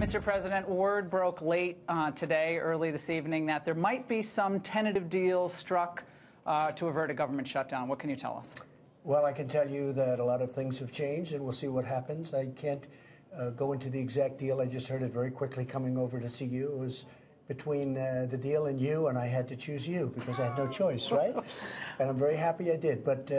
Mr. President, word broke late today, early this evening, that there might be some tentative deal struck to avert a government shutdown. What can you tell us? Well, I can tell you that a lot of things have changed, and we'll see what happens. I can't go into the exact deal. I just heard it very quickly coming over to see you. It was between the deal and you, and I had to choose you because I had no choice, right? And I'm very happy I did. But,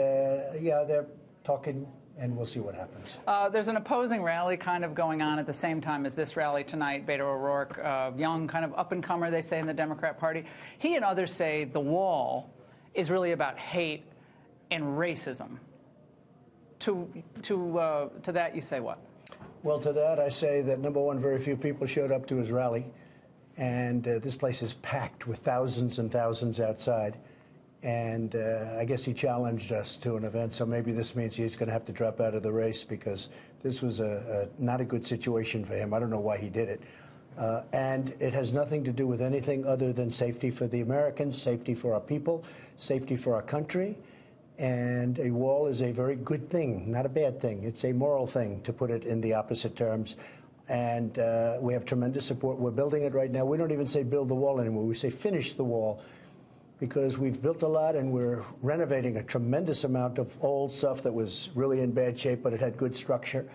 yeah, they're talking, and we'll see what happens. There's an opposing rally kind of going on at the same time as this rally tonight. Beto O'Rourke, young kind of up-and-comer, they say, in the Democrat Party. He and others say the wall is really about hate and racism. To that, you say what? Well, to that, I say that, number one, very few people showed up to his rally. And this place is packed with thousands and thousands outside. And I guess he challenged us to an event, so maybe this means he's going to have to drop out of the race because this was not a good situation for him. I don't know why he did it. And it has nothing to do with anything other than safety for the Americans, safety for our people, safety for our country. And a wall is a very good thing, not a bad thing. It's a moral thing, to put it in the opposite terms. And we have tremendous support. We're building it right now. We don't even say build the wall anymore. We say finish the wall, because we've built a lot and we're renovating a tremendous amount of old stuff that was really in bad shape, but it had good structure.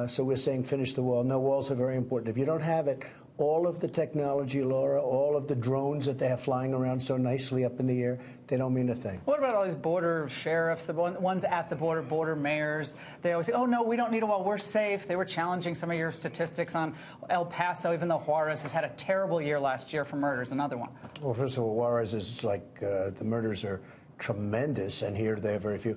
So we're saying finish the wall. No, walls are very important. If you don't have it, all of the technology, Laura, all of the drones that they have flying around so nicely up in the air, they don't mean a thing. What about all these border sheriffs, the ones at the border, border mayors? They always say, oh, no, we don't need a wall. We're safe. They were challenging some of your statistics on El Paso, even though Juarez has had a terrible year last year for murders, another one. Well, first of all, Juarez is like the murders are tremendous, and here they have very few.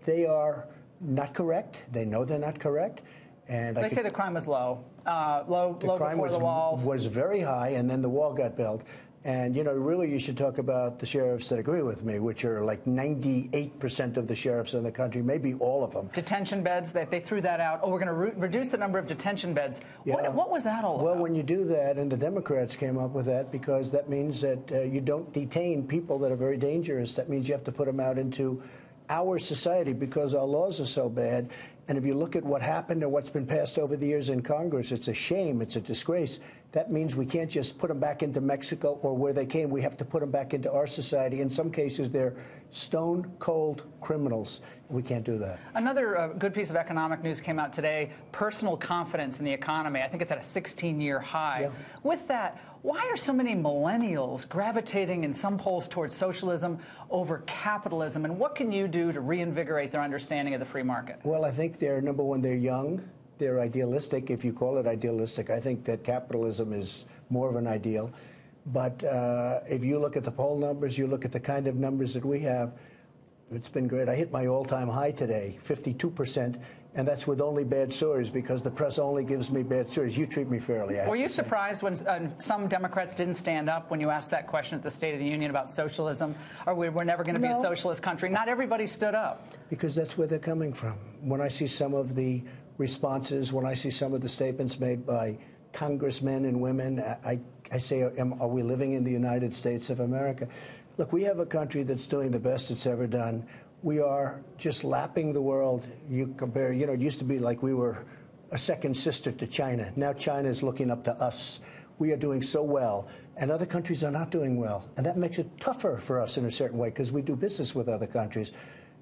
They are not correct. They know they're not correct. And they say the crime was low. Low before the wall. Was very high, and then the wall got built. And, you know, really you should talk about the sheriffs that agree with me, which are like 98% of the sheriffs in the country, maybe all of them. Detention beds, they threw that out. Oh, we're going to reduce the number of detention beds. Yeah. What was that all about? Well, when you do that, and the Democrats came up with that, because that means that you don't detain people that are very dangerous. That means you have to put them out into our society because our laws are so bad. And if you look at what happened and what's been passed over the years in Congress, it's a shame. It's a disgrace. That means we can't just put them back into Mexico or where they came. We have to put them back into our society. In some cases, they're stone-cold criminals. We can't do that. Another good piece of economic news came out today, personal confidence in the economy. I think it's at a 16-year high. Yeah. With that, why are so many millennials gravitating in some polls towards socialism over capitalism? And what can you do to reinvigorate their understanding of the free market? Well, I think number one, they're young. They're idealistic, if you call it idealistic. I think that capitalism is more of an ideal. But if you look at the poll numbers, you look at the kind of numbers that we have, it's been great. I hit my all-time high today, 52%, and that's with only bad stories because the press only gives me bad stories. You treat me fairly. Were you surprised when some Democrats didn't stand up when you asked that question at the State of the Union about socialism? Or we're never going to be a socialist country? Not everybody stood up. Because that's where they're coming from. When I see some of the responses, when I see some of the statements made by congressmen and women, I say, are we living in the United States of America? Look, we have a country that's doing the best it's ever done. We are just lapping the world. You compare, you know, it used to be like we were a second sister to China. Now China is looking up to us. We are doing so well, and other countries are not doing well. And that makes it tougher for us in a certain way because we do business with other countries.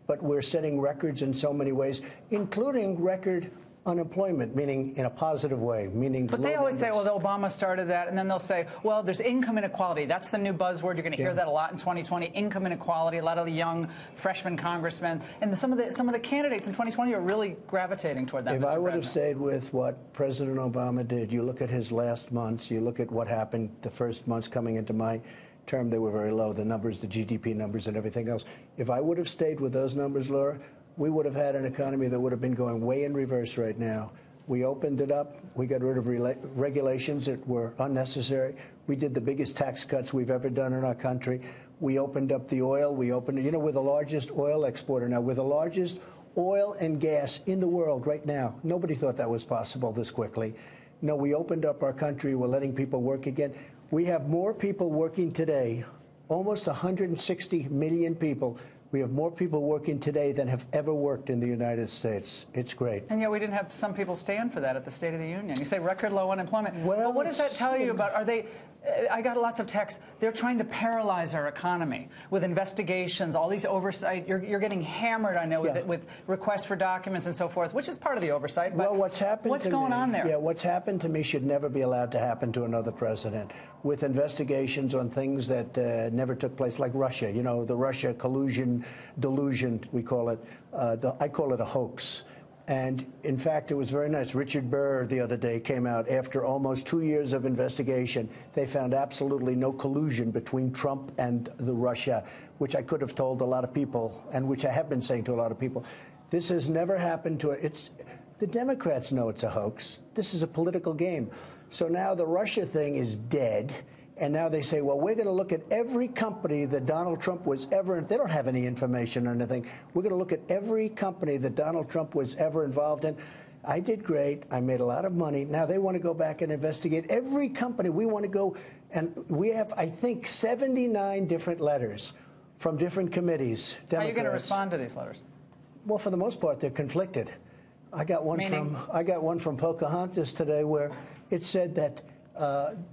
But we're setting records in so many ways, including record unemployment, meaning in a positive way, meaning But they always say, well, Obama started that, and then they'll say, well, there's income inequality. That's the new buzzword. You're going to hear that a lot in 2020, income inequality. A lot of the young freshman congressmen and some of the candidates in 2020 are really gravitating toward that. If I would have stayed with what President Obama did, you look at his last months, you look at what happened the first months coming into my term, they were very low, the numbers, the GDP numbers and everything else. If I would have stayed with those numbers, Laura, we would have had an economy that would have been going way in reverse right now. We opened it up. We got rid of regulations that were unnecessary. We did the biggest tax cuts we've ever done in our country. We opened up the oil. We opened, you know, we're the largest oil exporter now. We're the largest oil and gas in the world right now. Nobody thought that was possible this quickly. No, we opened up our country. We're letting people work again. We have more people working today, almost 160 million people We have more people working today than have ever worked in the United States. It's great. And yet we didn't have some people stand for that at the State of the Union. You say record low unemployment. Well, what does that tell you about, are they, I got lots of texts, they're trying to paralyze our economy with investigations, all these oversight. You're getting hammered, I know, with requests for documents and so forth, which is part of the oversight. But well, what's going on there? Yeah, what's happened to me should never be allowed to happen to another president. With investigations on things that never took place, like Russia, you know, the Russia collusion, delusion, we call it. I call it a hoax. And in fact, it was very nice. Richard Burr the other day came out after almost 2 years of investigation. They found absolutely no collusion between Trump and the Russia, which I could have told a lot of people, and which I have been saying to a lot of people. This has never happened to it. The Democrats know it's a hoax. This is a political game. So now the Russia thing is dead. And now they say, well, we're going to look at every company that Donald Trump was ever, they don't have any information or anything. We're going to look at every company that Donald Trump was ever involved in. I did great. I made a lot of money. Now they want to go back and investigate every company. We want to go, and we have, I think, 79 different letters from different committees. Democrats. How are you going to respond to these letters? Well, for the most part, they're conflicted. I got one from Pocahontas today where it said that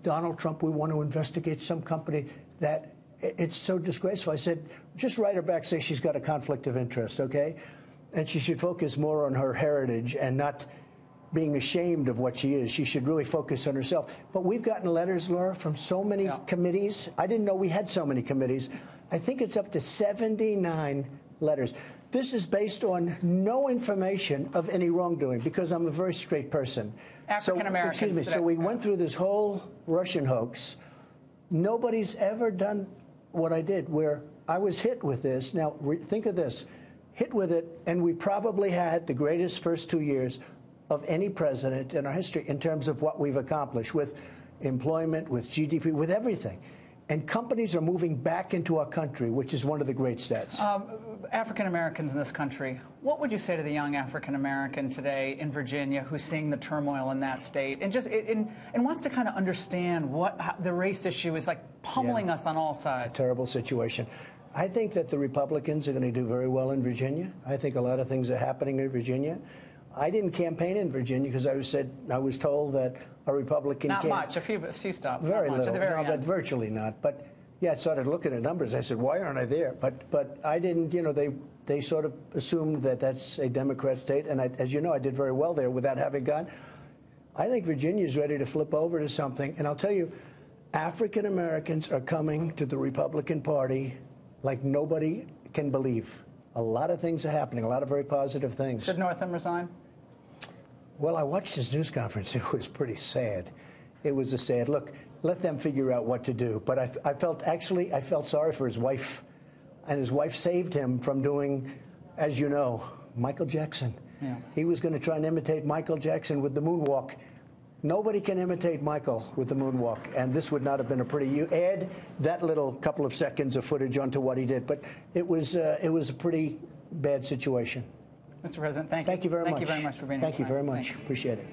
Donald Trump, we want to investigate some company that it's so disgraceful. I said, just write her back, say she's got a conflict of interest, okay? And she should focus more on her heritage and not being ashamed of what she is. She should really focus on herself. But we've gotten letters, Laura, from so many committees. I didn't know we had so many committees. I think it's up to 79 letters. This is based on no information of any wrongdoing, because I'm a very straight person. African Americans. Excuse me. So we went through this whole Russian hoax. Nobody's ever done what I did, where I was hit with this. Now, think of this. Hit with it, and we probably had the greatest first 2 years of any president in our history in terms of what we've accomplished with employment, with GDP, with everything. And companies are moving back into our country, which is one of the great stats. African Americans in this country, what would you say to the young African American today in Virginia who's seeing the turmoil in that state and just and wants to kind of understand how the race issue is like pummeling us on all sides? It's a terrible situation. I think that the Republicans are going to do very well in Virginia. I think a lot of things are happening in Virginia. I didn't campaign in Virginia because I was told that a Republican not much, a few stops. Very not much, little, at the very no, end. But virtually not. But yeah, I started looking at numbers. I said, why aren't I there? But I didn't. You know, they sort of assumed that that's a Democrat state, and as you know, I did very well there without having gone. I think Virginia's ready to flip over to something, and I'll tell you, African Americans are coming to the Republican Party like nobody can believe. A lot of things are happening. A lot of very positive things. Should Northam resign? Well, I watched his news conference. It was pretty sad. It was a sad look. Let them figure out what to do. But I felt sorry for his wife. And his wife saved him from doing, as you know, Michael Jackson. Yeah. He was going to try and imitate Michael Jackson with the moonwalk. Nobody can imitate Michael with the moonwalk. And this would not have been a pretty... You add that little couple of seconds of footage onto what he did. But it was a pretty bad situation. Mr. President, thank you. Thank you very much. Thank you very much for being here. Thank you very much. Thanks. Appreciate it.